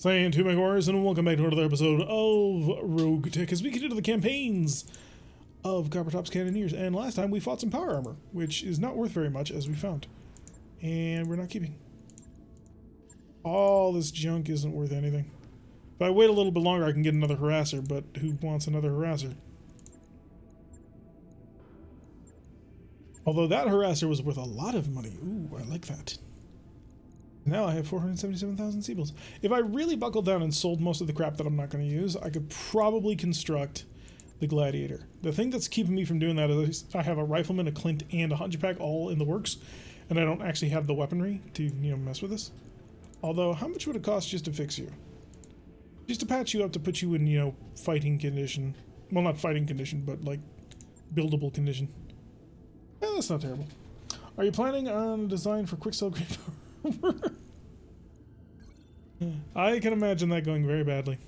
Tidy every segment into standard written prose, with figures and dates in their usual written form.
Saying to my warriors, and welcome back to another episode of RogueTech as we continue the campaigns of Coppertop's Cannoneers. And last time we fought some power armor, which is not worth very much as we found. And we're not keeping. All this junk isn't worth anything. If I wait a little bit longer, I can get another harasser, but who wants another harasser? Although that harasser was worth a lot of money. Ooh, I like that. Now I have 477,000 seabills. If I really buckled down and sold most of the crap that I'm not going to use, I could probably construct the Gladiator. The thing that's keeping me from doing that is I have a rifleman, a clint, and a hunchback all in the works, and I don't actually have the weaponry to, mess with this. Although, how much would it cost just to fix you? Just to patch you up to put you in, fighting condition. Well, not fighting condition, but, like, buildable condition. Yeah, that's not terrible. Are you planning on a design for Quicksilver Great Power? I can imagine that going very badly.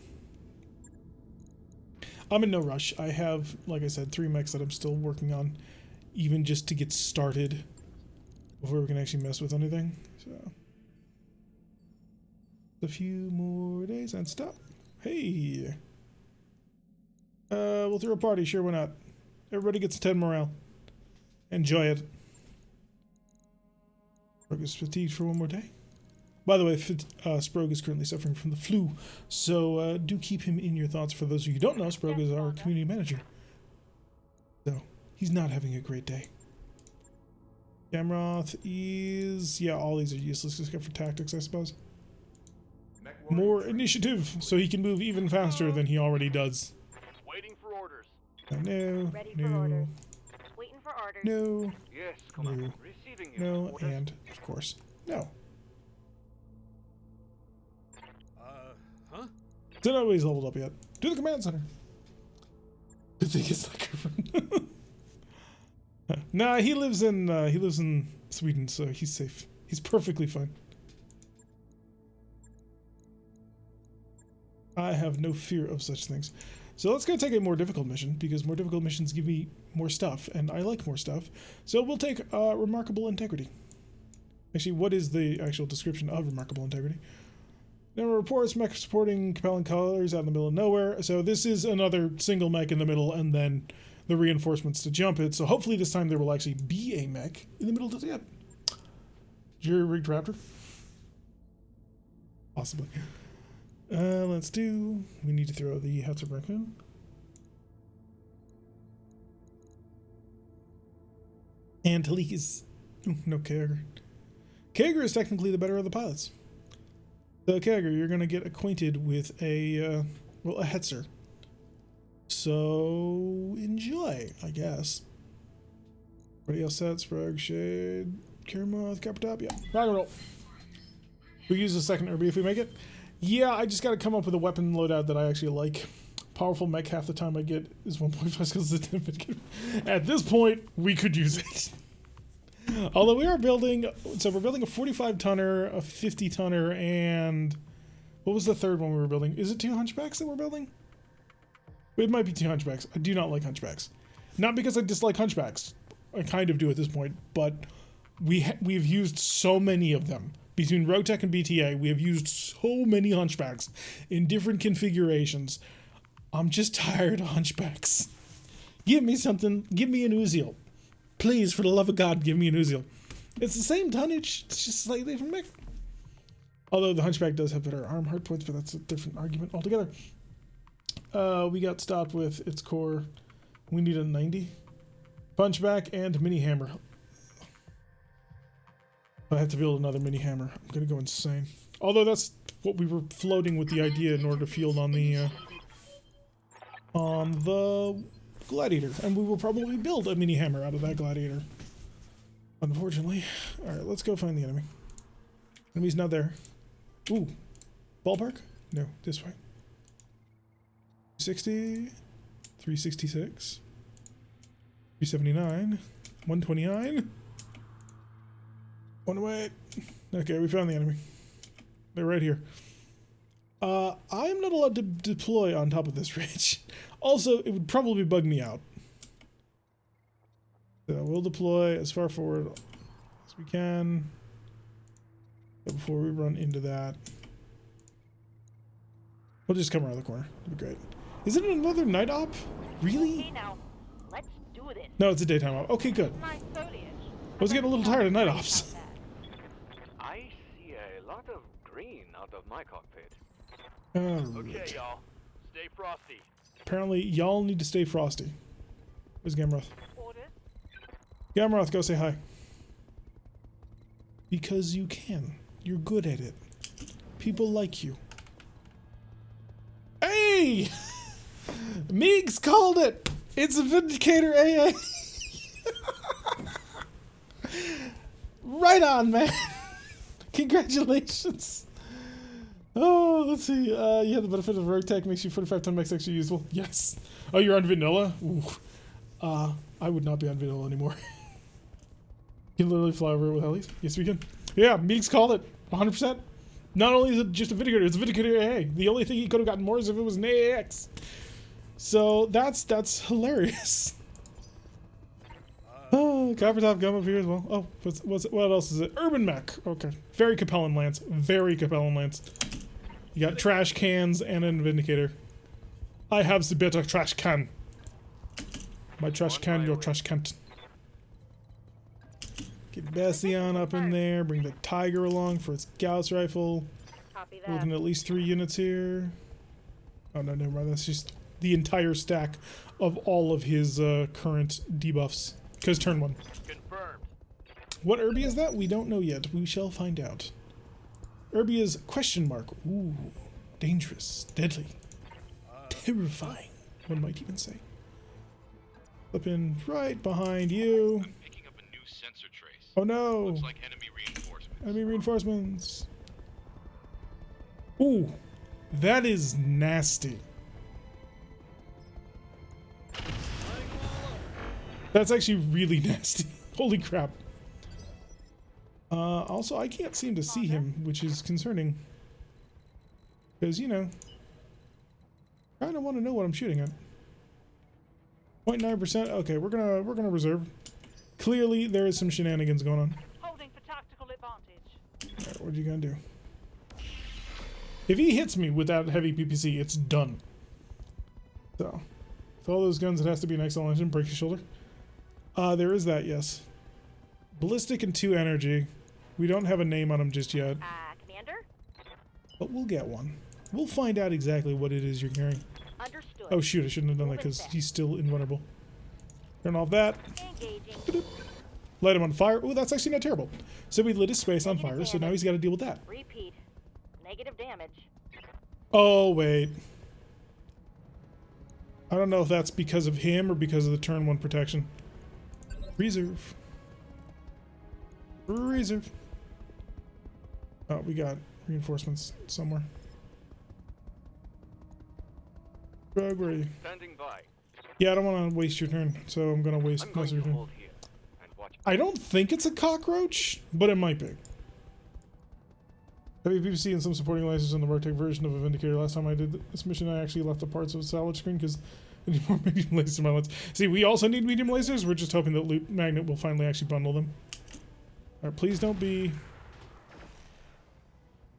I'm in no rush. I have, like I said, 3 mechs that I'm still working on, even just to get started before we can actually mess with anything. So, a few more days and stop. Hey, we'll throw a party. Sure, why not? Everybody gets 10 morale. Enjoy it. Sprog is fatigued for one more day. By the way, Sprog is currently suffering from the flu, so do keep him in your thoughts. For those of you who don't know, Sprog is our community manager. So, he's not having a great day. Gamroth is... yeah, all these are useless except for tactics, I suppose. More initiative, so he can move even faster than he already does. Waiting for orders. No, no, no, Yes, no, no, and, of course, no. Huh? Don't know he's leveled up yet. Do the command center. Good thing it's like nah, he lives in Sweden, so he's safe. He's perfectly fine. I have no fear of such things. So let's go take a more difficult mission, because more difficult missions give me more stuff, and I like more stuff. So we'll take Remarkable Integrity. Actually, what is the actual description of Remarkable Integrity? Number of reports, mech supporting compelling colors out in the middle of nowhere. So this is another single mech in the middle, and then the reinforcements to jump it. So hopefully this time there will actually be a mech in the middle of the yep. Jury rigged raptor? Possibly. Let's do... we need to throw the Huts of Raccoon. And Talik is... no, Kager. Kager is technically the better of the pilots. So, Kager, you're going to get acquainted with a, well, a Hetzer. So, enjoy, I guess. Everybody else set? Sprog, Shade, Kermoth, Coppertop, yeah. Rock and roll. We use a second Irby if we make it. Yeah, I just got to come up with a weapon loadout that I actually like. Powerful mech half the time I get is 1.5 skills. At this point, we could use it. Although we are building, so we're building a 45 tonner, a 50 tonner, and what was the third one we were building? Is it 2 hunchbacks that we're building? It might be 2 hunchbacks. I do not like hunchbacks. Not because I dislike hunchbacks. I kind of do at this point, but we've used so many of them. Between RogueTech and BTA, we have used so many hunchbacks in different configurations. I'm just tired of hunchbacks. Give me something. Give me an Uziel. Please, for the love of God, give me an Uziel. It's the same tonnage. It's just slightly different mech. Although the hunchback does have better arm hard points, but that's a different argument altogether. We got stopped with its core. We need a 90. Punchback and mini hammer. I have to build another mini hammer. I'm gonna go insane. Although that's what we were floating with the idea in order to field on the Gladiator, and we will probably build a mini hammer out of that Gladiator. Unfortunately. All right, let's go find the enemy. Enemy's not there. Ooh, ballpark? No, this way. 60, 366, 379, 129. One away. Okay, we found the enemy. They're right here. I'm not allowed to deploy on top of this ridge. Also, it would probably bug me out. So we'll deploy as far forward as we can before we run into that. He'll just come around the corner. It'll be great. Is it another night op? Really? Okay, now, let's do this. No, it's a daytime op. Okay, good. My foliage. I was getting a little tired of night ops. I see a lot of green out of my cockpit. Alright. Okay, y'all. Stay frosty. Apparently, y'all need to stay frosty. Where's Gamroth? Orders. Gamroth, go say hi. Because you can. You're good at it. People like you. Hey! Meeks called it! It's a Vindicator AA! Right on, man! Congratulations! Oh, let's see. You have the benefit of RogueTech, makes you 45 ton max extra usable. Yes. Oh, you're on vanilla? Ooh. I would not be on vanilla anymore. You can literally fly over it with helis. Yes, we can. Yeah, Meeks called it. 100%. Not only is it just a Vindicator, it's a Vindicator AA. The only thing he could have gotten more is if it was an AAX. So that's hilarious. Oh, copper top gum up here as well. Oh, what else is it? Urban mech. Okay. Very Capellan Lance. Very Capellan Lance. You got trash cans and a Vindicator. I have the better trash can. My trash can, your trash can't. Get Bastion up in there. Bring the Tiger along for its Gauss rifle. Copy We're looking that. at least 3 units here. Oh no, never mind. That's just the entire stack of all of his current debuffs. Because turn 1. Confirmed. What Irby is that? We don't know yet. We shall find out. Irby is question mark. Ooh, dangerous, deadly, terrifying. One might even say. Flipping right behind you. I'm picking up a new sensor trace. Oh no! Looks like enemy reinforcements. Enemy reinforcements. Ooh, that is nasty. That's actually really nasty. Holy crap. Also, I can't seem to see him, which is concerning. Because, you know, I kind of want to know what I'm shooting at. 0.9%. Okay, we're gonna reserve. Clearly, there is some shenanigans going on. Holding for tactical advantage. Alright, what are you gonna do? If he hits me with that heavy PPC, it's done. So, with all those guns, it has to be an XL engine. Break your shoulder. There is that, yes. Ballistic and 2 energy. We don't have a name on him just yet, Commander? but we'll get one. We'll find out exactly what it is you're carrying. Understood. Oh shoot, I shouldn't have done that because he's still invulnerable. Turn off that. Engaging. Light him on fire. Oh, that's actually not terrible. So we lit his space on fire, so now he's got to deal with that. Repeat. Negative damage. Oh, wait. I don't know if that's because of him or because of the turn 1 protection. Reserve. Reserve. Oh, we got reinforcements somewhere. Rogue, where are you? Standing by. Yeah, I don't want to waste your turn, so I'm going to waste I'm most going of to your turn. hold here and watch. I don't think it's a cockroach, but it might be. Heavy PPC and some supporting lasers in the RogueTech version of a Vindicator. Last time I did this mission, I actually left the parts of the salvage screen because I need more medium lasers in my lens. See, we also need medium lasers. We're just hoping that Loot Magnet will finally actually bundle them. Alright, please don't be...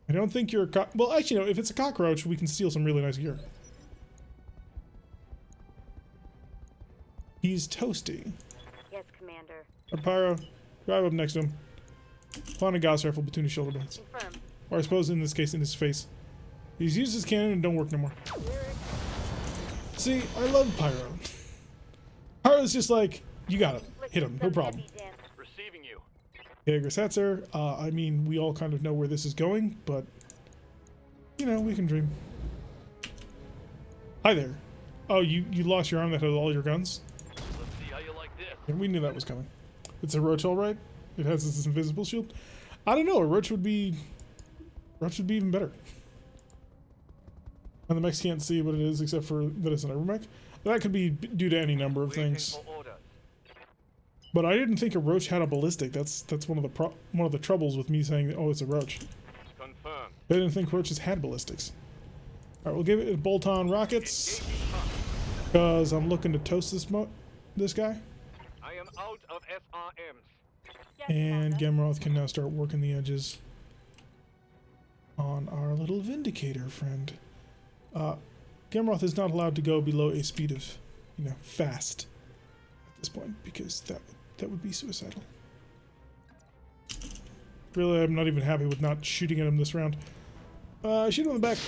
I don't think you're a well, actually, no, if it's a cockroach, we can steal some really nice gear. He's toasty. Yes, Commander. Pyro, drive up next to him. Find a Gauss rifle between his shoulder blades. Confirm. Or I suppose in this case, in his face. He's used his cannon and don't work no more. See, I love Pyro. Pyro's just like, you got it. Hit him, no problem. Receiving you. Yeah, Grisatzer, I mean, we all kind of know where this is going, but, you know, we can dream. Hi there. Oh, you lost your arm that had all your guns? Let's see how you like this. Yeah, we knew that was coming. It's a roach, all right? It has this invisible shield. I don't know, a roach would be even better. And the mechs can't see what it is except for that it's an urban mech. That could be due to any number of Waiting things. for orders. But I didn't think a roach had a ballistic. That's one of the troubles with me saying, oh, it's a roach. Confirmed. I didn't think roaches had ballistics. All right, we'll give it bolt-on rockets because I'm looking to toast this guy. I am out of SRMs. Yes, And Commander. Gamroth can now start working the edges on our little Vindicator friend. Gamroth is not allowed to go below a speed of, you know, fast at this point, because that would be suicidal. Really, I'm not even happy with not shooting at him this round. Shoot him in the back.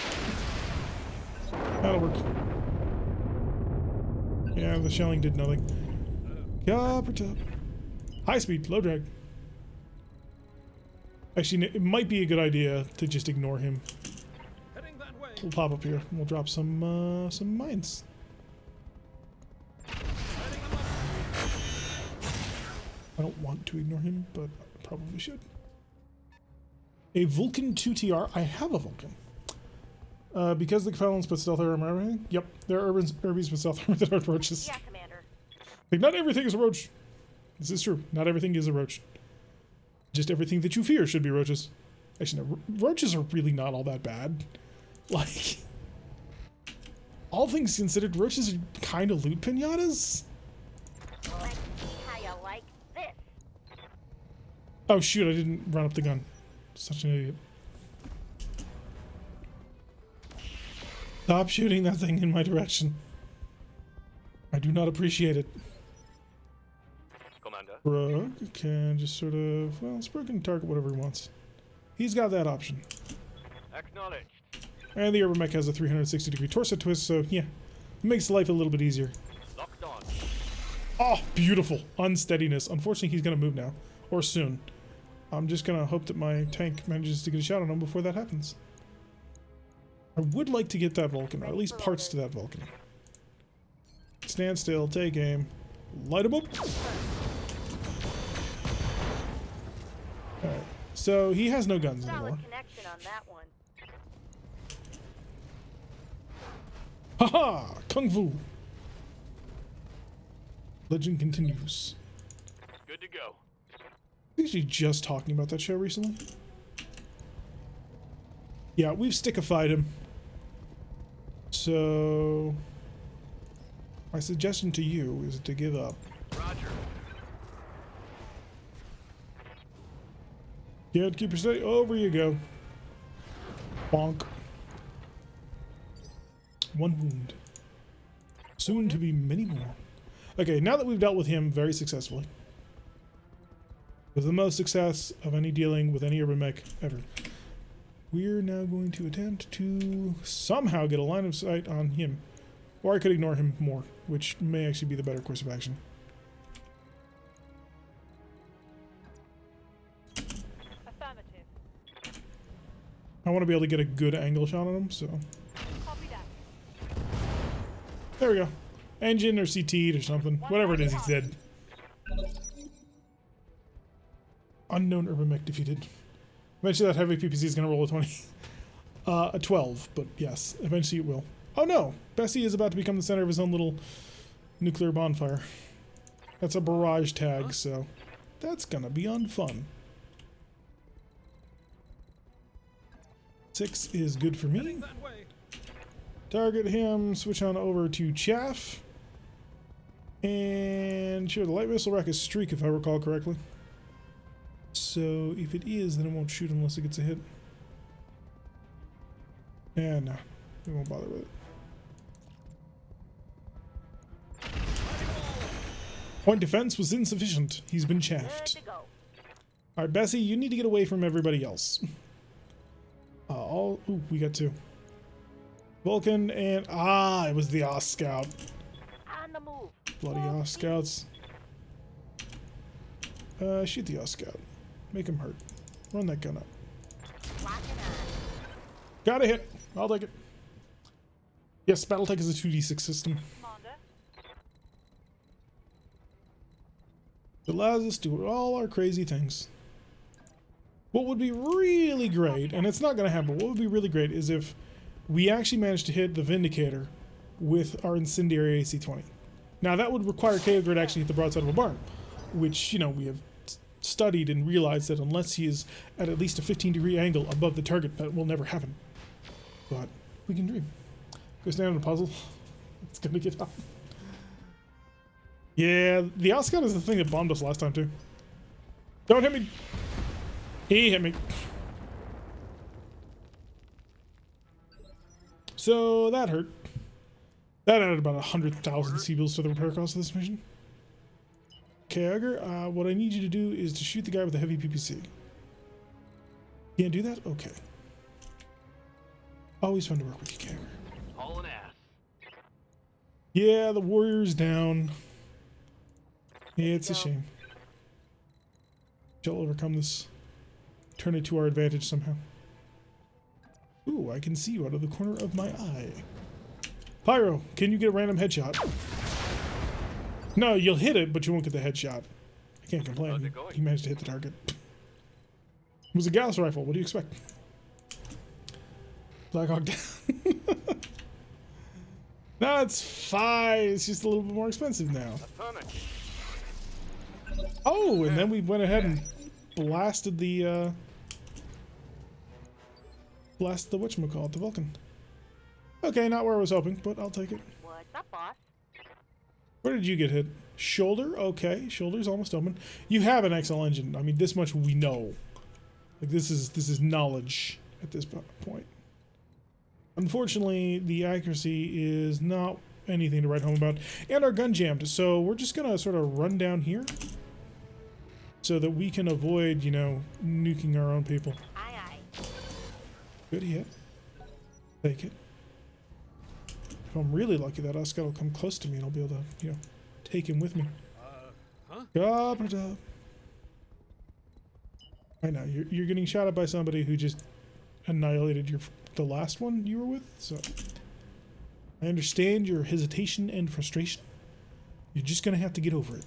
That'll work. Yeah, the shelling did nothing. Copper top. High speed, low drag. Actually, it might be a good idea to just ignore him. We'll pop up here and we'll drop some mines. I don't want to ignore him, but I probably should. A Vulcan 2TR. I have a Vulcan. Because the Capellans put stealth armor on everything? Yep, there are Urbies with stealth armor that are roaches. Yeah, Commander. Like, not everything is a roach. This is true. Not everything is a roach. Just everything that you fear should be roaches. Actually, no, roaches are really not all that bad. Like, all things considered, roaches are kind of loot pinatas. Let's see how you like this. Oh shoot, I didn't run up the gun. Such an idiot. Stop shooting that thing in my direction. I do not appreciate it. Commander. Rogue can just sort of, well, Rogue can target whatever he wants. He's got that option. Acknowledged. And the Urban Mech has a 360-degree torso twist, so yeah, it makes life a little bit easier. Locked on. Oh, beautiful. Unsteadiness. Unfortunately, he's going to move now. Or soon. I'm just going to hope that my tank manages to get a shot on him before that happens. I would like to get that Vulcan, or at least parts to that Vulcan. Stand still, take aim, light him up. Alright, so he has no guns anymore. Solid connection on that one. Haha! Kung Fu! Legend continues. Good to go. I was actually just talking about that show recently. Yeah, we've stickified him. So, my suggestion to you is to give up. Roger. Gatekeeper steady. Over you go. Bonk. One wound. Soon to be many more. Okay, now that we've dealt with him very successfully, with the most success of any dealing with any urban mech ever, we're now going to attempt to somehow get a line of sight on him. Or I could ignore him more, which may actually be the better course of action. Affirmative. I want to be able to get a good angle shot on him, so... Copy that. There we go. Engine or CT'd or something. Whatever it is he said. Unknown urban mech defeated. Eventually that heavy PPC is going to roll a 20. A 12, but yes, eventually it will. Oh no! Bessie is about to become the center of his own little nuclear bonfire. That's a barrage tag, so that's gonna be unfun. 6 is good for me. Target him, switch on over to Chaff. And sure, the light missile rack is streak if I recall correctly. So if it is, then it won't shoot unless it gets a hit. Yeah, no. We won't bother with it. Point defense was insufficient. He's been Good chaffed. to go. Alright, Bessie, you need to get away from everybody else. Ooh, we got 2. Vulcan and... it was the Oss Scout. On the move. Bloody Oss Scouts. Shoot the Oss Scout. Make him hurt. Run that gun up. Locking on. Got a hit. I'll take it. Yes, BattleTech is a 2d6 system. Commander. It allows us to do all our crazy things. What would be really great, and it's not going to happen, what would be really great is if we actually managed to hit the Vindicator with our incendiary AC-20. Now that would require Kaogre to actually hit the broadside of a barn, which, you know, we have studied and realized that unless he is at least a 15-degree angle above the target, that will never happen. But we can dream. Go stand on a puzzle. It's gonna get out. Yeah, the Oscar is the thing that bombed us last time too. Don't hit me. He hit me. So that hurt. That added about 100,000 C-bills to the repair cost of this mission. Okay, Edgar, what I need you to do is to shoot the guy with the heavy PPC. Can't do that? Okay. Always fun to work with you, Edgar. Hauling ass. Yeah, the warrior's down. Yeah, it's a shame. Shall overcome this. Turn it to our advantage somehow. Ooh, I can see you out of the corner of my eye. Pyro, can you get a random headshot? No, you'll hit it, but you won't get the headshot. I can't complain. You managed to hit the target. It was a Gauss rifle. What do you expect? Blackhawk down. No, it's fine. It's just a little bit more expensive now. Oh, and then we went ahead and blasted the whatchamacallit, the Vulcan. Okay, not where I was hoping, but I'll take it. What's up, boss? Where did you get hit? Shoulder? Okay, shoulder's almost open. You have an XL engine. I mean, this much we know. Like, this is knowledge at this point. Unfortunately, the accuracy is not anything to write home about. And our gun jammed, so we're just gonna sort of run down here so that we can avoid, you know, nuking our own people. Aye, aye. Good hit. Take it. If I'm really lucky, that Oscar will come close to me and I'll be able to, you know, take him with me. Huh? I know, you're getting shot at by somebody who just annihilated the last one you were with, so I understand your hesitation and frustration. You're just gonna have to get over it.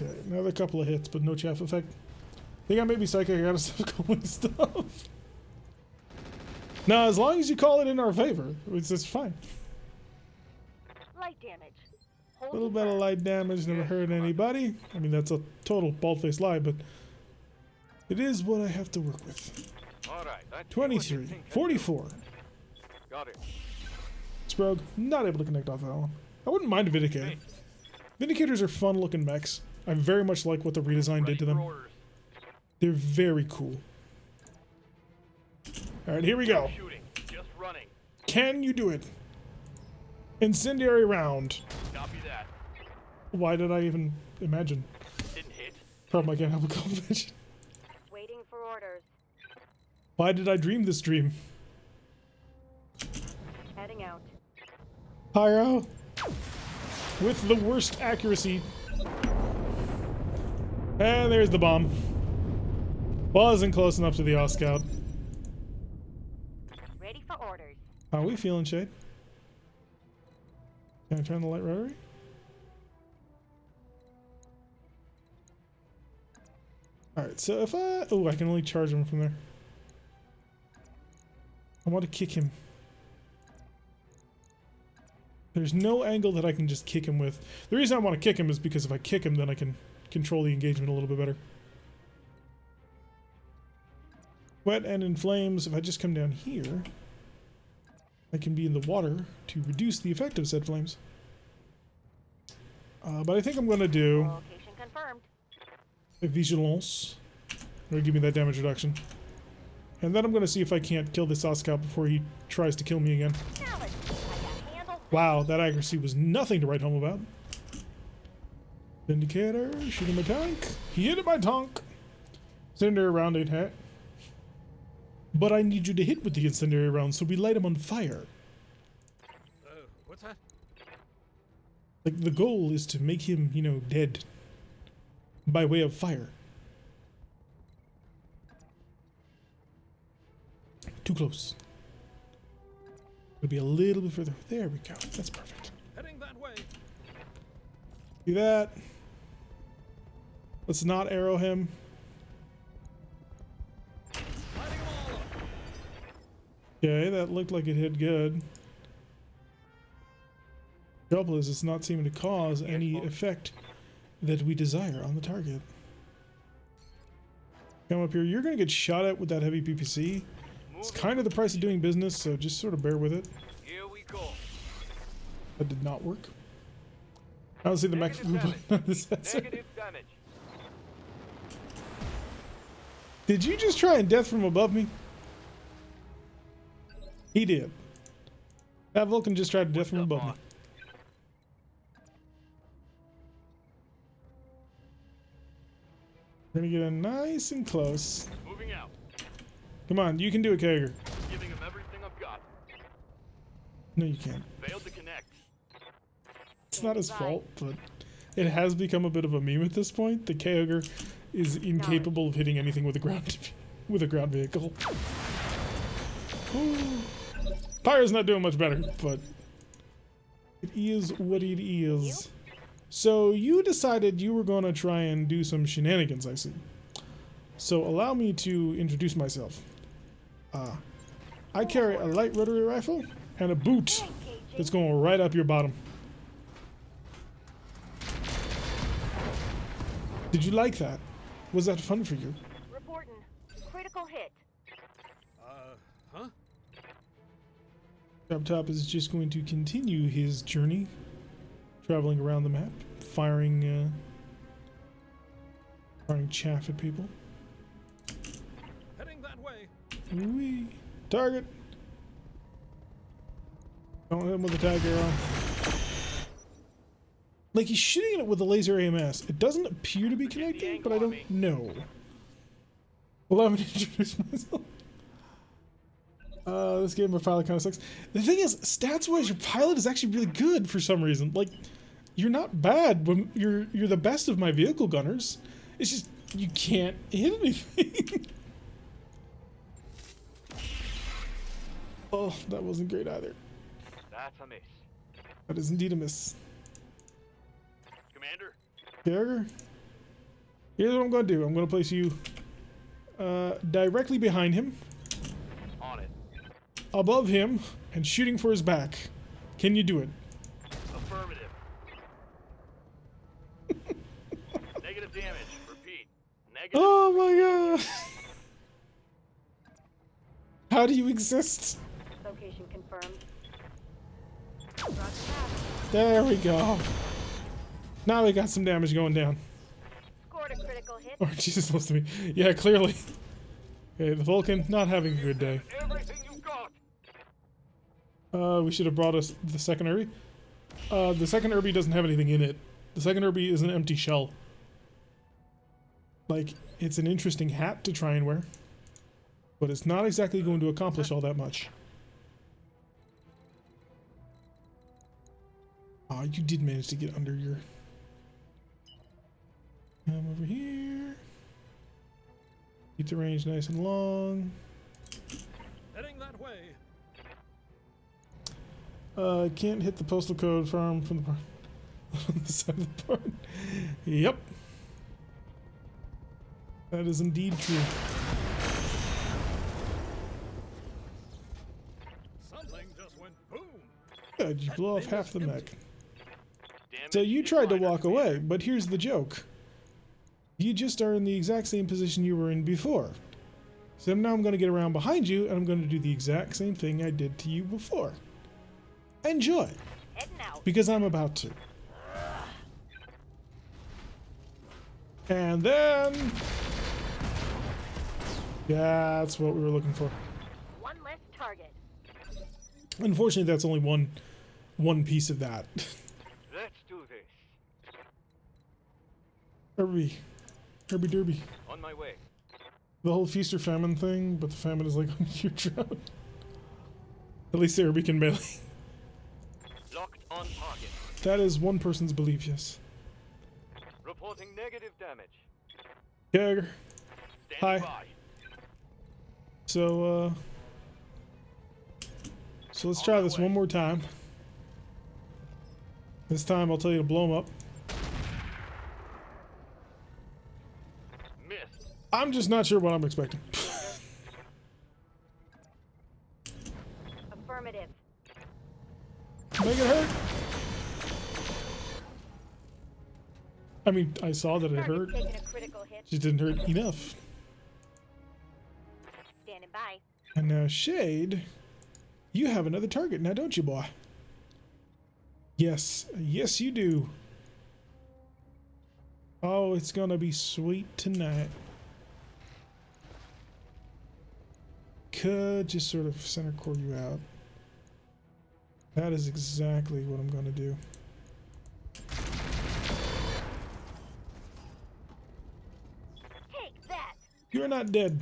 Okay, another couple of hits, but no chaff effect. I think I may be psychic. I gotta stop calling stuff. Now, as long as you call it in our favor, it's fine. Light damage. A little bit of light damage never hurt anybody. I mean, that's a total bald-faced lie, but it is what I have to work with. All right. 23, 44. Got it. Sprog, not able to connect off that one. I wouldn't mind a Vindicator. Vindicators are fun-looking mechs. I very much like what the redesign did to them. They're very cool. Alright, here we go. Shooting. Just running. Can you do it? Incendiary round. Copy that. Why did I even imagine? Didn't hit. Probably can't help but call imagine. Waiting for orders. Why did I dream this dream? Heading out. Pyro. With the worst accuracy. And there's the bomb. Wasn't close enough to the Oscout. Ready for orders. How are we feeling, Shade? Can I turn the light rotary? Alright, so if I... Oh, I can only charge him from there. I want to kick him. There's no angle that I can just kick him with. The reason I want to kick him is because if I kick him, then I can control the engagement a little bit better. Wet and in flames, if I just come down here, I can be in the water to reduce the effect of said flames. But I think I'm going to do Location confirmed. a vigilance. It'll give me that damage reduction. And then I'm going to see if I can't kill this Oscout before he tries to kill me again. Now let's see. I got handle. Wow, that accuracy was nothing to write home about. Vindicator, shooting my tank. He hit my tank. Incendiary round ain't hit. But I need you to hit with the incendiary round, so we light him on fire. What's that? Like, the goal is to make him, you know, dead. By way of fire. Too close. It'll be a little bit further. There we go. That's perfect. Heading that way. Do that. Let's not arrow him. Lighting them all up. Okay, that looked like it hit good. Trouble is, it's not seeming to cause any effect that we desire on the target. Come up here. You're going to get shot at with that heavy PPC. It's kind of the price of doing business, so just sort of bear with it. Here we go. That did not work. I don't see the mech movement on the sensor. Negative damage. Did you just try and death from above me? He did. That Vulcan just tried to death from What's up, above me. boss? We're gonna get in nice and close. Moving out. Come on, you can do it, Kager. Giving him everything I've got. No, you can't. Failed to connect. It's not his fault, but it has become a bit of a meme at this point. The Kager is incapable of hitting anything with a ground vehicle. Pyro's not doing much better, but it is what it is. So you decided you were going to try and do some shenanigans, I see. So allow me to introduce myself. I carry a light rotary rifle and a boot that's going right up your bottom. Did you like that? Was that fun for you? Reporting. Critical hit. Huh? Top is just going to continue his journey, traveling around the map, firing chaff at people. Heading that way. Wee. Target. Don't hit him with the tag arrow. Like he's shooting it with a laser AMS. It doesn't appear to be connecting, but I don't know. Allow me to introduce myself. This game of pilot kind of sucks. The thing is, stats-wise, your pilot is actually really good for some reason. Like, you're not bad when you're the best of my vehicle gunners. It's just you can't hit anything. Oh, that wasn't great either. That's a miss. That is indeed a miss. Commander, Carrier, here's what I'm going to do. I'm going to place you directly behind him, on it. above him, and shooting for his back. Can you do it? Affirmative. Negative damage. Repeat. Negative. Oh my god! How do you exist? Location confirmed. Roger that. There we go. Now we got some damage going down. Scored a critical hit. Or Jesus supposed to be. Yeah, clearly. Okay, the Vulcan not having a good day. Everything you got. We should have brought us the second Irby. The second Irby doesn't have anything in it. The second Irby is an empty shell. Like, it's an interesting hat to try and wear, but it's not exactly going to accomplish all that much. Oh, you did manage to get under your... Come over here. Keep the range nice and long. Heading that way. Can't hit the postal code farm from the barn. On the side of the barn. Yep. That is indeed true. Something just went boom. Good, you blew off half the mech. Damage So you is tried to minor, walk Commander. away, but here's the joke. You just are in the exact same position you were in before. So now I'm going to get around behind you, and I'm going to do the exact same thing I did to you before. Enjoy, Heading out. because I'm about to. And then... That's what we were looking for. One less target. Unfortunately, that's only one piece of that. Let's do this. Herbie Derby. On my way. The whole feast or famine thing, but the famine is like on your drought. At least Herbie can melee. Locked on target. That is one person's belief, yes. Reporting negative damage. Jagger. Standing Hi. by. So let's try this one more time. This time I'll tell you to blow him up. Missed. I'm just not sure what I'm expecting. Affirmative. Make it hurt. I mean, I saw that it hurt. Target taking a critical hit. Just didn't hurt enough. Standing by. And now, Shade, you have another target now, don't you, boy? Yes. Yes, you do. Oh, it's gonna be sweet tonight. could just sort of center core you out. That is exactly what I'm going to do. Take that. You're not dead.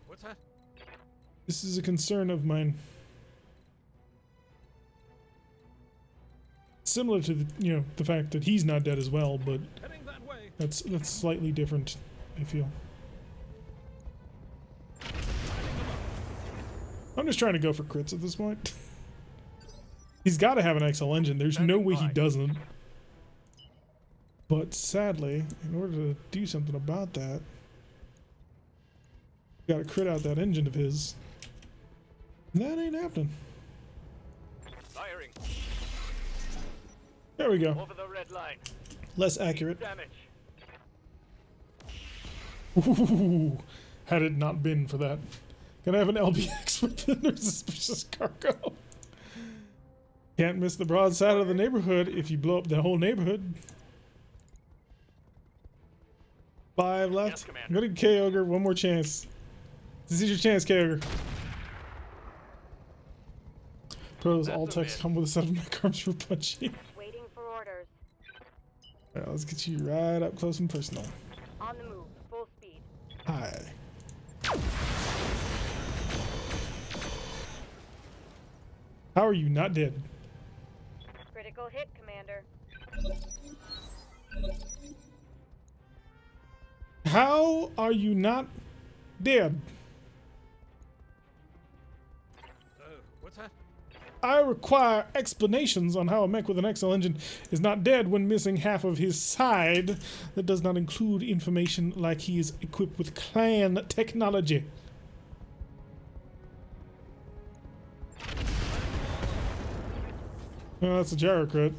What's that? This is a concern of mine. Similar to the, the fact that he's not dead as well, but Heading that way. that's slightly different, I feel. I'm just trying to go for crits at this point. He's got to have an XL engine. There's no way he doesn't. But sadly, in order to do something about that, got to crit out that engine of his. And that ain't happening. Firing. There we go. Over the red line. Less accurate. Damage. Ooh, had it not been for that. Can I have an LBX within their suspicious cargo? Can't miss the broadside of the neighborhood if you blow up the whole neighborhood. 5 left. Yes, Commander. Go to K-Ogre, one more chance. This is your chance, K-Ogre. Pros, all That's a techs miss. come with a set of mech arms for punching. Waiting for orders. Alright, let's get you right up close and personal. On the move. Full speed. Hi. How are you not dead? Critical hit, Commander. How are you not dead? What's that? I require explanations on how a mech with an XL engine is not dead when missing half of his side. That does not include information like he is equipped with clan technology. Oh, that's a gyro crit.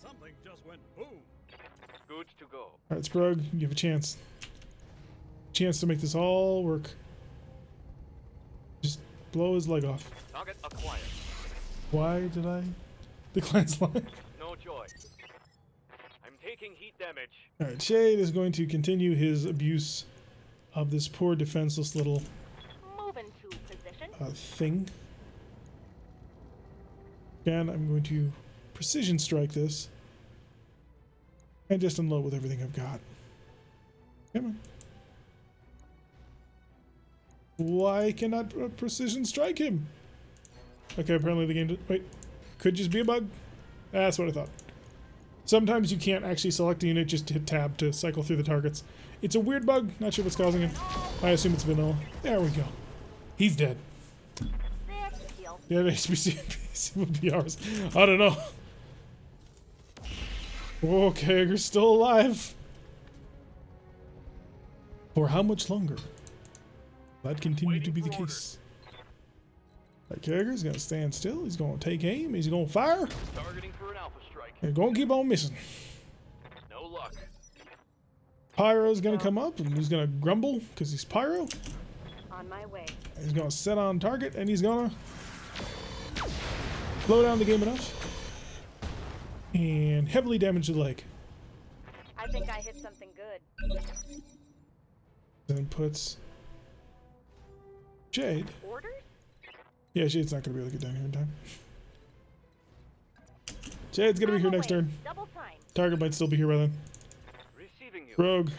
Something just went boom. Good to go. Alright, Sprug, you have a chance. Chance to make this all work. Just blow his leg off. Target acquired. Why did I decline slide? No joy. I'm taking heat damage. Alright, Shade is going to continue his abuse of this poor defenseless little Move into position. thing. Again, I'm going to precision strike this and just unload with everything I've got. Come on. Why cannot precision strike him? Okay, apparently the game did. Wait, could just be a bug. That's what I thought. Sometimes you can't actually select a unit, just hit tab to cycle through the targets. It's a weird bug, not sure what's causing it. I assume it's vanilla. There we go. He's dead. There, heal. Yeah, the HPC would be ours. I don't know. Okay, you're still alive. For how much longer? That continued to be the case. That Kager's gonna stand still. He's gonna take aim. He's gonna fire. Targeting for an alpha strike. And gonna keep on missing. No luck. Pyro's gonna come up and he's gonna grumble because he's Pyro. On my way. He's gonna set on target and he's gonna slow down the game enough and heavily damage the leg. I think I hit something good. Then puts Jade. Orders? Yeah, Jade's not gonna be able to get down here in time. Jade's gonna be On here my next way. turn. Double time. Target might still be here by then. Receiving you. Rogue.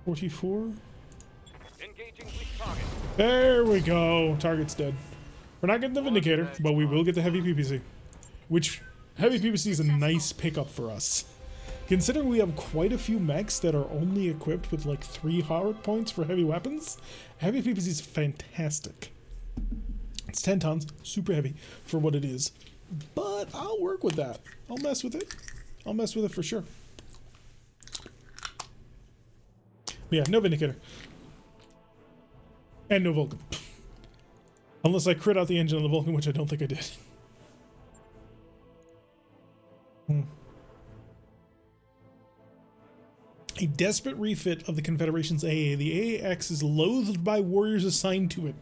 $44. Engaging with target. There we go. Target's dead. We're not getting the Vindicator, but we will get the heavy PPC. Which, heavy PPC is a nice pickup for us. Considering we have quite a few mechs that are only equipped with like 3 hard points for heavy weapons, heavy PPC is fantastic. It's 10 tons, super heavy for what it is. But I'll work with that. I'll mess with it. I'll mess with it for sure. But yeah, no Vindicator. And no Vulcan. Unless I crit out the engine on the Vulcan, which I don't think I did. A desperate refit of the Confederation's AA. The AAX is loathed by warriors assigned to it.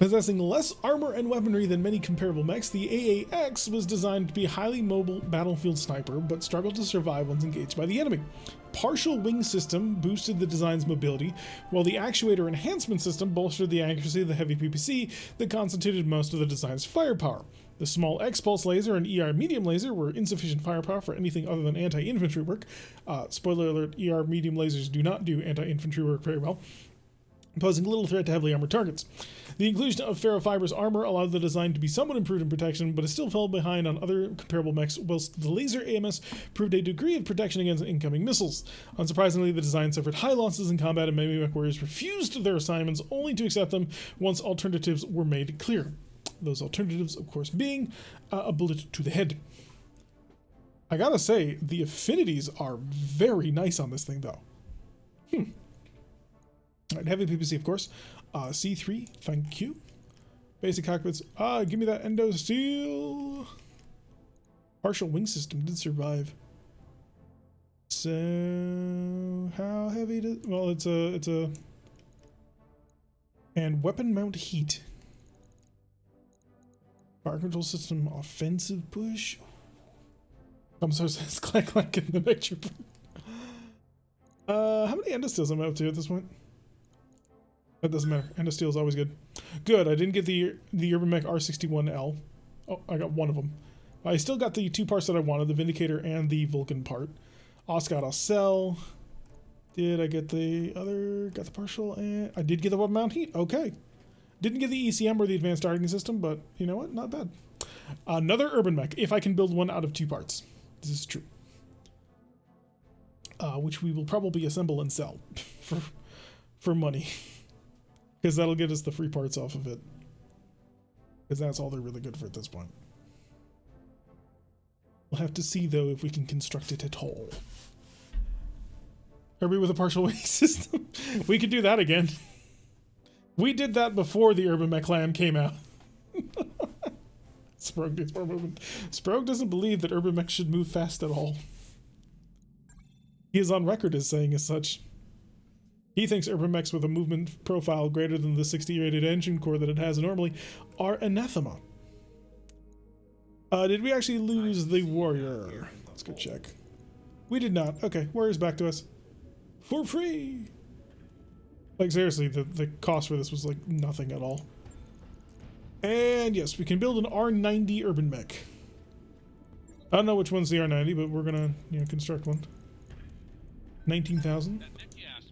Possessing less armor and weaponry than many comparable mechs, the AAX was designed to be a highly mobile battlefield sniper, but struggled to survive once engaged by the enemy. Partial wing system boosted the design's mobility, while the actuator enhancement system bolstered the accuracy of the heavy PPC that constituted most of the design's firepower. The small X-pulse laser and ER medium laser were insufficient firepower for anything other than anti-infantry work. Spoiler alert, ER medium lasers do not do anti-infantry work very well, posing little threat to heavily armored targets. The inclusion of ferrofibrous armor allowed the design to be somewhat improved in protection, but it still fell behind on other comparable mechs, whilst the laser AMS proved a degree of protection against incoming missiles. Unsurprisingly, the design suffered high losses in combat, and many mech warriors refused their assignments only to accept them once alternatives were made clear. Those alternatives, of course, being a bullet to the head. I gotta say, the affinities are very nice on this thing, though. Alright, heavy PPC, of course. C3, thank you. Basic cockpits. Give me that endo steel. Partial wing system did survive. So how heavy does? Well, it's a and weapon mount heat. Fire control system offensive push. I'm sorry, it's clack in the picture. How many endo steels am I up to at this point? That doesn't matter. Endo steel is always good. Good. I didn't get the Urban Mech R61L. Oh, I got one of them. I still got the two parts that I wanted, the Vindicator and the Vulcan part. Oscott, I'll sell. Did I get the other? Got the partial, and I did get the weapon mount heat. Okay. Didn't get the ECM or the advanced targeting system, but you know what? Not bad. Another Urban Mech, if I can build one out of two parts. This is true. Which we will probably assemble and sell for money. Because that'll get us the free parts off of it. Because that's all they're really good for at this point. We'll have to see, though, if we can construct it at all. Are we with a partial wing system? We could do that again. We did that before the Urban Mech Land came out. Sprogue needs more movement. Sprogue doesn't believe that Urban Mech should move fast at all. He is on record as saying as such. He thinks Urban Mechs with a movement profile greater than the 60 rated engine core that it has normally are anathema. Did we actually lose the warrior? Let's go check. We did not. Okay, warrior's back to us. For free! Like, seriously, the cost for this was, like, nothing at all. And, yes, we can build an R90 Urban Mech. I don't know which one's the R90, but we're gonna, you know, construct one. 19,000.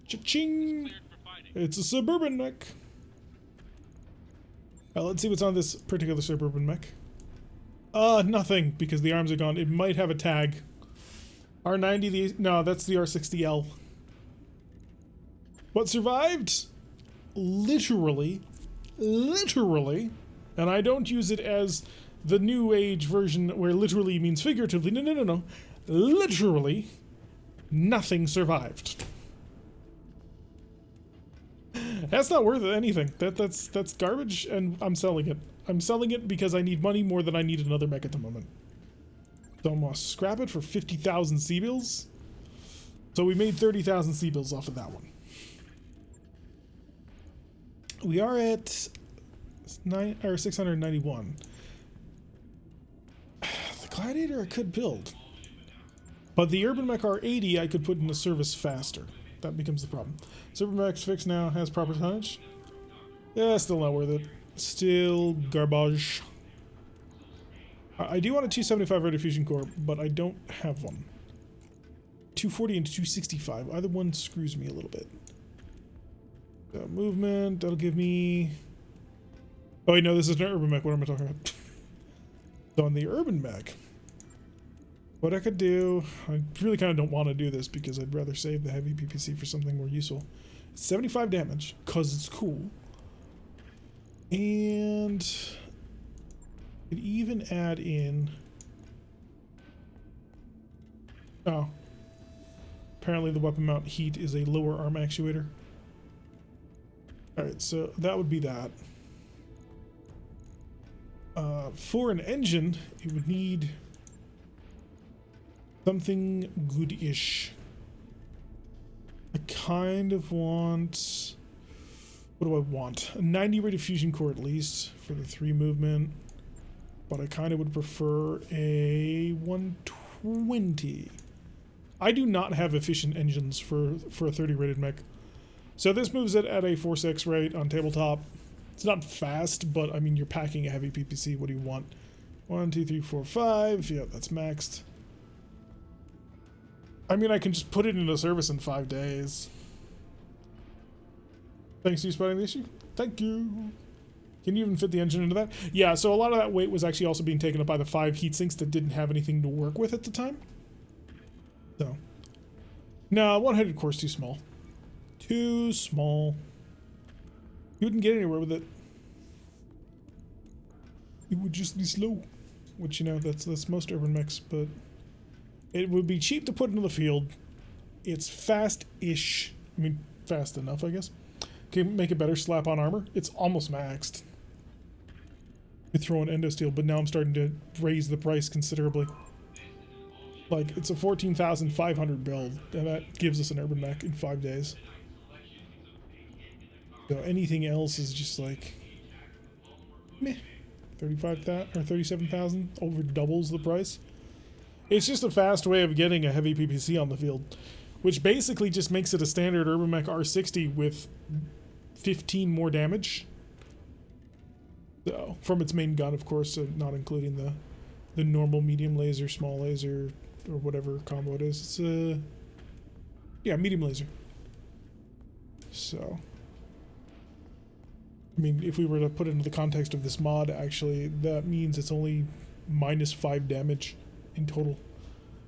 Cha-ching! It's a Suburban Mech. Let's see what's on this particular Suburban Mech. Nothing, because the arms are gone. It might have a tag. R90, no, that's the R60L. What survived? Literally, and I don't use it as the new age version where literally means figuratively. No. Literally, nothing survived. That's not worth anything. That's garbage, and I'm selling it. I'm selling it because I need money more than I need another mech at the moment. So I'm gonna scrap it for 50,000 C-bills. So we made 30,000 C-bills off of that one. We are at 691. The Gladiator I could build, but the Urban Mech R80 I could put into service faster. That becomes the problem. Super Mech's fixed now, has proper tonnage. Yeah, still not worth it. Still garbage. I do want a 275 radio fusion core, but I don't have one. 240 and 265. Either one screws me a little bit. Movement, that'll give me... Oh wait, no, this is an Urban Mech. What am I talking about? So on the Urban Mech, what I could do... I really kind of don't want to do this because I'd rather save the heavy PPC for something more useful. 75 damage, because it's cool. And... could even add in... Oh. Apparently the weapon mount heat is a lower arm actuator. Alright, so that would be that. For an engine, it would need something good-ish. I kind of want... What do I want? A 90 rate of fusion core at least for the 3 movement. But I kind of would prefer a 120. I do not have efficient engines for a 30 rated mech. So this moves it at a 4.6 rate on tabletop. It's not fast, but I mean, you're packing a heavy PPC. What do you want? 1, 2, 3, 4, 5. Yeah, that's maxed. I mean, I can just put it into service in 5 days. Thanks to you spotting the issue. Thank you. Can you even fit the engine into that? Yeah, so a lot of that weight was actually also being taken up by the 5 heat sinks that didn't have anything to work with at the time. So. No, one-headed core's too small. Too small. You wouldn't get anywhere with it. It would just be slow. Which, you know, that's most urban mechs, but it would be cheap to put into the field. It's fast-ish. I mean, fast enough, I guess. Can make it better, slap on armor. It's almost maxed. You throw in endo steel, but now I'm starting to raise the price considerably. Like, it's a 14,500 build, and that gives us an urban mech in 5 days. So anything else is just like, meh. 35,000 or 37,000, over doubles the price. It's just a fast way of getting a heavy PPC on the field, which basically just makes it a standard urban mech R60 with 15 more damage. So, from its main gun, of course, so not including the normal medium laser, small laser, or whatever combo it is. It's yeah, medium laser. So, I mean, if we were to put it into the context of this mod, actually, that means it's only -5 damage in total.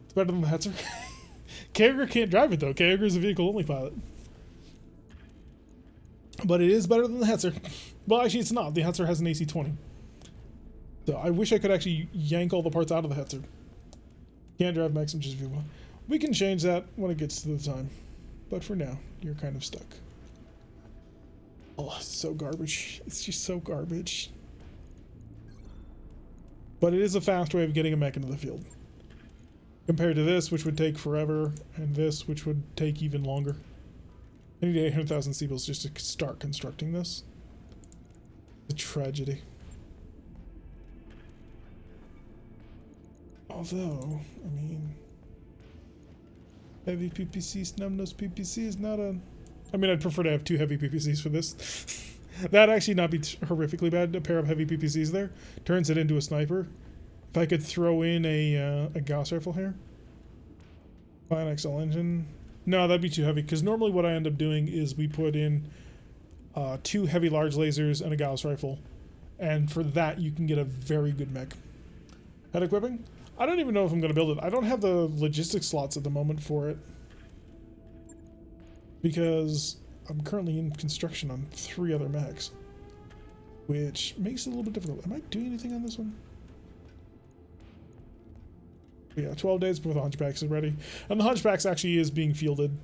It's better than the Hetzer. Kaeger can't drive it, though. Kaeger is a vehicle-only pilot. But it is better than the Hetzer. Well, actually, it's not. The Hetzer has an AC-20. So I wish I could actually yank all the parts out of the Hetzer. Can't drive mechs, which is viewable. We can change that when it gets to the time. But for now, you're kind of stuck. Oh, it's so garbage. It's just so garbage. But it is a fast way of getting a mech into the field. Compared to this, which would take forever, and this, which would take even longer. I need 800,000 Seabills just to start constructing this. It's a tragedy. Although, I mean, heavy PPC, snub-nosed PPC is not a... I mean, I'd prefer to have 2 heavy PPCs for this. That'd actually not be horrifically bad. A pair of heavy PPCs there turns it into a sniper. If I could throw in a Gauss rifle here. Fine XL engine. No, that'd be too heavy, because normally what I end up doing is we put in 2 heavy large lasers and a Gauss rifle. And for that, you can get a very good mech. Head equipping? I don't even know if I'm going to build it. I don't have the logistics slots at the moment for it. Because I'm currently in construction on 3 other mechs. Which makes it a little bit difficult. Am I doing anything on this one? Yeah, 12 days before the Hunchbacks is ready. And the Hunchbacks actually is being fielded.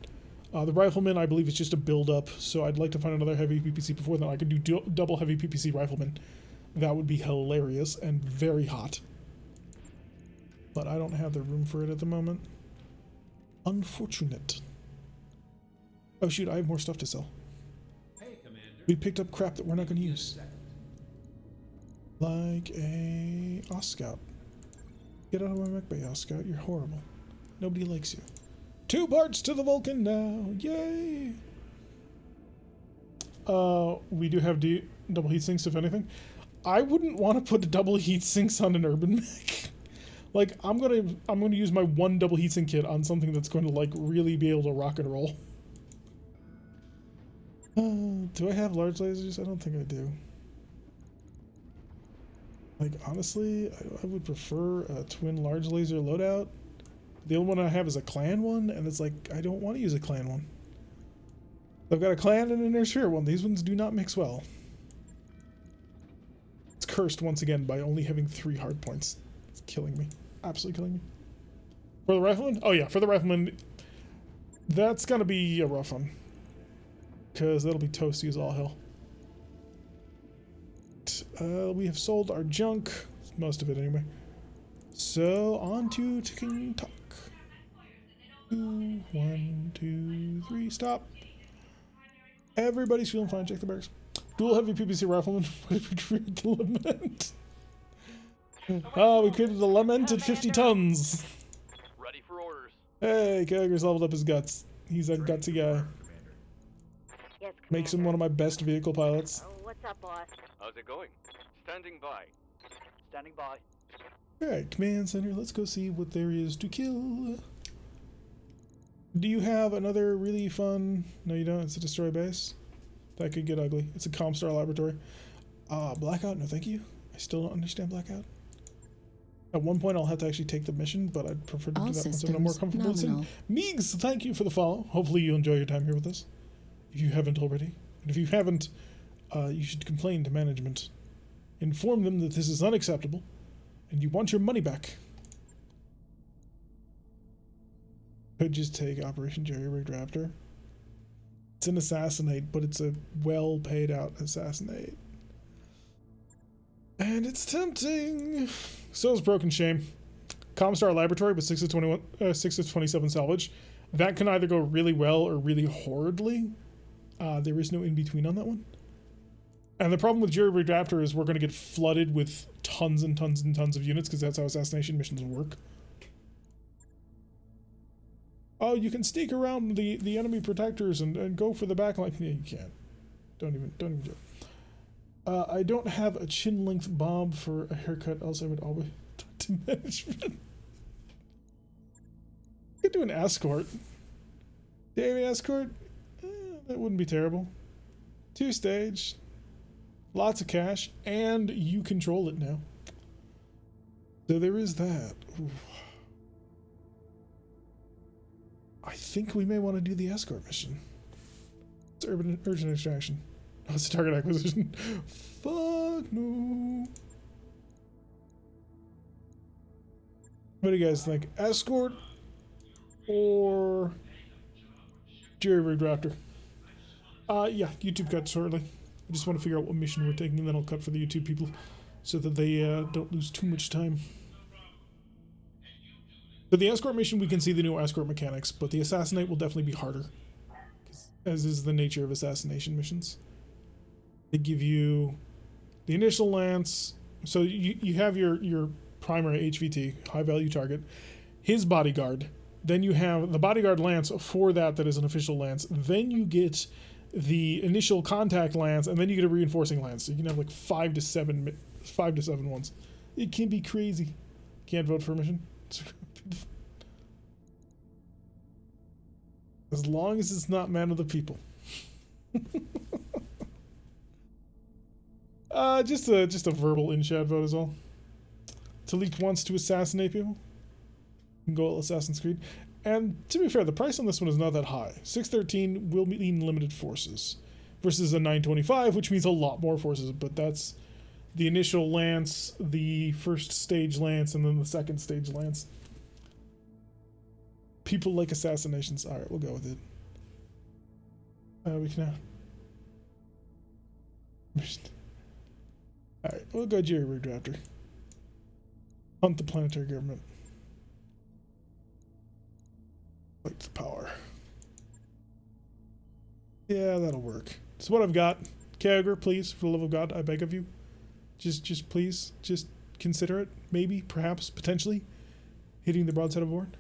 The Rifleman, I believe, is just a build-up. So I'd like to find another heavy PPC before then. I could do double heavy PPC Rifleman. That would be hilarious and very hot. But I don't have the room for it at the moment. Unfortunate. Oh shoot, I have more stuff to sell. Hey, Commander. We picked up crap that we're not going to use. Like a Oscout. Get out of my mech bay, Oscout. You're horrible. Nobody likes you. 2 parts to the Vulcan now. Yay! We do have double heat sinks, if anything. I wouldn't want to put double heat sinks on an urban mech. Like, I'm gonna use my 1 double heatsink kit on something that's going to, like, really be able to rock and roll. Do I have large lasers? I don't think I do. Like, honestly, I would prefer a twin large laser loadout. The only one I have is a clan one, and it's like, I don't want to use a clan one. I've got a clan and an intersphere one. These ones do not mix well. It's cursed once again by only having 3 hard points. It's killing me. Absolutely killing me. For the Rifleman? Oh yeah, for the Rifleman, that's gonna be a rough one. Because that'll be toasty as all hell. We have sold our junk. Most of it anyway. So, on to ticking talk. 2, 1, 2, 3, stop. Everybody's feeling fine. Check the barracks. Dual heavy PPC rifleman. Retreat the lament. Oh, we created a lament at 50 tons. Ready for orders. Hey, Kegger's leveled up his guts. He's a gutsy guy. Yes, Makes him Commander. one of my best vehicle pilots. Oh, what's up, boss? How's it going? Standing by. Standing by. Alright, command center, let's go see what there is to kill. Do you have another really fun... No, you don't. It's a destroy base. That could get ugly. It's a Comstar laboratory. Blackout? No, thank you. I still don't understand Blackout. At one point, I'll have to actually take the mission, but I'd prefer to do that once I'm more comfortable with it. Meegs, thank you for the follow. Hopefully you enjoy your time here with us, if you haven't already. And if you haven't, you should complain to management. Inform them that this is unacceptable, and you want your money back. Could just take Operation Jerry-Rigged Raptor. It's an assassinate, but it's a well paid out assassinate. And it's tempting. So is Broken Shame. Comstar Laboratory with 6 of 27 salvage. That can either go really well or really horridly. There is no in between on that one. And the problem with Jerry-Rigged Raptor is we're going to get flooded with tons and tons and tons of units because that's how assassination missions work. Oh, you can sneak around the enemy protectors and go for the backline. Yeah, you can't. Don't even do it. I don't have a chin-length bob for a haircut, else I would always talk to management. I could do an escort. Daily escort? That wouldn't be terrible. 2-stage. Lots of cash, and you control it now. So there is that. Ooh. I think we may want to do the escort mission. It's urgent extraction. Oh, it's a target acquisition. Fuck no. What do you guys think? Escort or Jerry-Rigged Raptor? Yeah, YouTube cut shortly. I just want to figure out what mission we're taking, and then I'll cut for the YouTube people so that they don't lose too much time. For the escort mission, we can see the new escort mechanics, but the assassinate will definitely be harder, as is the nature of assassination missions. They give you the initial lance, so you have your primary HVT, high value target, his bodyguard, then you have the bodyguard lance for that is an official lance, then you get the initial contact lance, and then you get a reinforcing lance, so you can have like 5 to 7 ones. It can be crazy. Can't vote for a mission. As long as it's not man of the people. Just a verbal in-chat vote is all. Talik wants to assassinate people. You can go all Assassin's Creed. And to be fair, the price on this one is not that high. 613 will mean limited forces versus a 925, which means a lot more forces, but that's the initial lance, the first stage lance, and then the second stage lance. People like assassinations. Alright, we'll go with it. We can Alright, we'll go Jerry-Rigged Raptor. Hunt the planetary government. Fight for power. Yeah, that'll work. It's what I've got. Kagger, please, for the love of God, I beg of you. Just please, just consider it. Maybe, perhaps, potentially, hitting the broadside of Warren.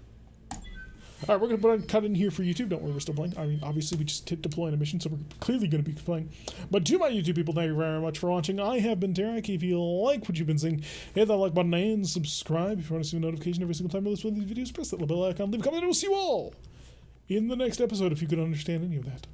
Alright, we're going to cut in here for YouTube. Don't worry, we're still playing. I mean, obviously, we just hit deploy on a mission, so we're clearly going to be playing. But to my YouTube people, thank you very much for watching. I have been Tarek. If you like what you've been seeing, hit that like button and subscribe. If you want to see a notification every single time I release one of these videos, press that little bell icon, leave a comment, and we'll see you all in the next episode if you could understand any of that.